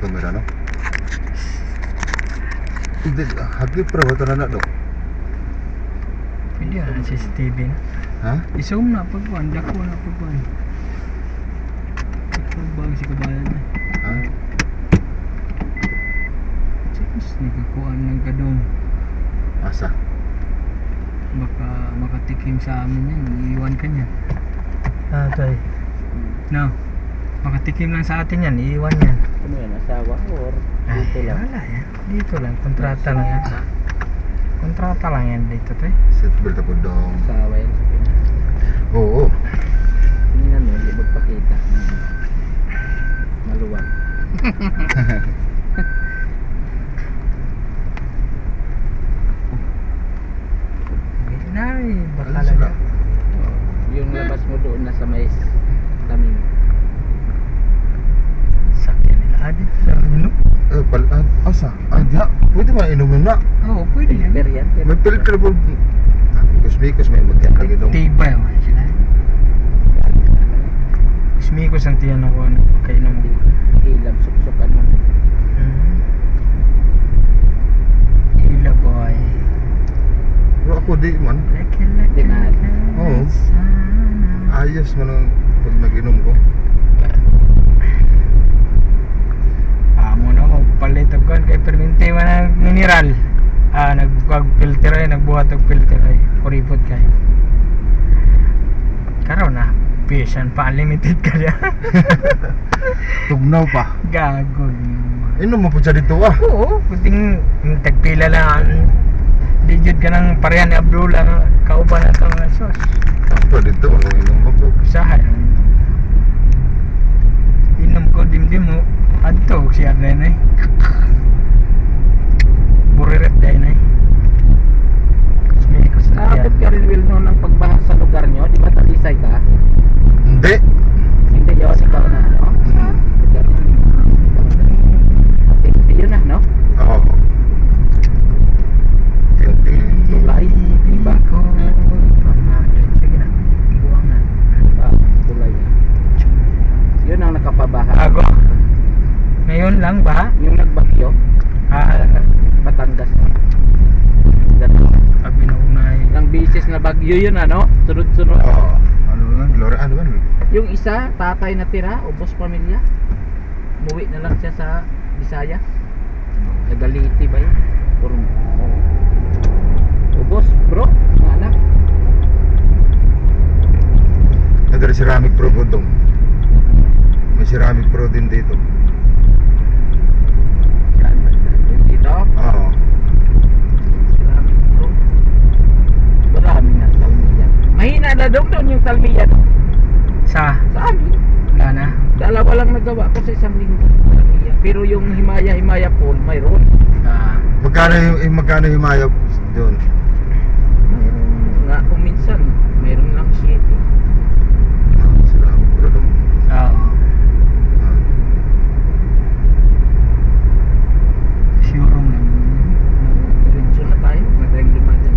kamera no. Hindi, hagip pra ba ito na dok? Pwede na CCTV na. Ha? I-zoom na pagkuhan, dako na pagkuhan. Pagkuhan si kabalan na. Ha? Tapos nagkakuhan ng kadong. Asa? Baka makatikim sa amin yan, iiwan ka niyan. Tay. No. Makatikim lang sa atin yan, iiwan yan. Ano yan, asawa or dito lang? Wala yan. Dito lang, kontrata lang yan. Kontrata lang yan dito, tay. Seatbelt ako dong. Asawa yan sa Pinas. Oo. Tingnan mo, hindi magpakita. Maluwag. Ay, baka Ano sila? lang. Yung labas mo doon nasa may tamin. Sakyan nila adit sa inom. Asa? Ada? Pwede ba inumin na? Oo, pwede yan. Filter yan. May filter po. Mikos may magyan lagi dong. Tibay naman sila. Smikos ang tiyan ako kainom mo. Ilab, suksukan mo. Hila boy. Pero ako di man. Di na. Oo. Ayos man ang pag nag-inom ko. Amo na ko palit og kan kay perminti man ang mineral. Nagbuwag filter ay nagbuhat og filter ay kuripot kay. Karon na Pisan pa unlimited ka diya. Tugnaw pa. Gago. Inom mo po siya dito ah. Oo, kuting tagpila lang. Di jud ka ng parehan ni Abdullah kauban na itong sos. Apa dito ako inom mo po. Usahan. Inom ko dimdim mo. Adto siya na yun eh. Buriret dahil na eh. Smikos na Naabot ka rin Will no ng pagbaha sa lugar nyo? Di ba talisay ka? Hindi. Hindi yun, ikaw na ano? Yun na, no? Oo. Tulay, diba? ko. Sige na. Buwang na. Tulay. Yun ang nakapabaha. Ago. Ngayon lang ba? Yung nagbagyo, Batangas. Pag binugnay. Ilang bisis na bagyo yun, ano? Sunod-sunod. Oo. Ano nga? Gloria, ano nga? Yung isa, tatay na tira, ubos pamilya. Umuwi na lang siya sa Bisaya. Nagaliti ba yun? Puro, ubos, bro, mga anak. Nadari ceramic pro po dong. May ceramic pro din dito. Yan, yung dito. Oo. Ceramic bro. Marami na talmiyan. Mahina na doon yung talmiyan. Sa Sa amin. Lana. Dalawa lang nagawa ko sa isang linggo. Talmiyan. Pero yung himaya pool, mayroon. Magkano yung himaya doon? Mayroon nga kung minsan, mayroon lang 7. Ceramic pro dong. Oo. Siyurong lang. Diretso na tayo. Madaling lumayan.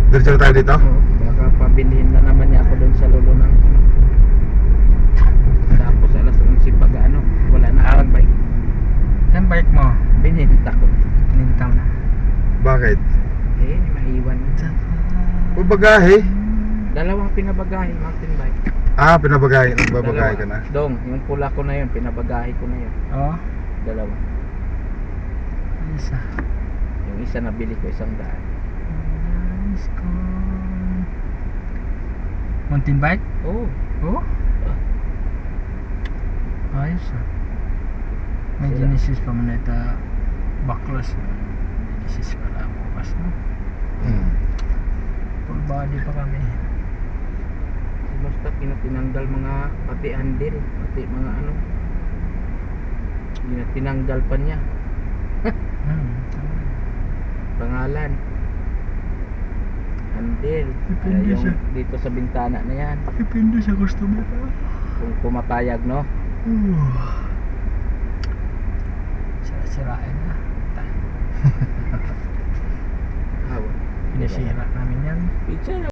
Diretso na tayo dito? Oo, baka pabilihin na naman niya ako doon sa lolo ng tapos alas 11 pag ano, wala na akong bike. Yung bike mo, Bininta ko. nintaw na. Bakit? Eh, maiwan na. O bagahe? Dalawang pinabagahe, mountain bike. Pinabagahe. Nagbabagahe ka na? Dong, yung pula ko na yun, pinabagahe ko na yun. Oo. Dalawa. Isa. Yung isa nabili ko 100. Nice ko. Mountain bike? Oo. Oo. Ayos ah. May Sila. Genesis pa man ito. Baklas. Genesis pala bukas no? Full body pa kami. Basta tinanggal mga pati handle, pati mga ano. Tinanggal pa niya. Pangalan. Handle. Depende Yung siya. dito sa bintana na yan. Depende sa customer. Kung pumapayag, no? Sira-sirain na. Hawa. Sinisira namin yan. Pizza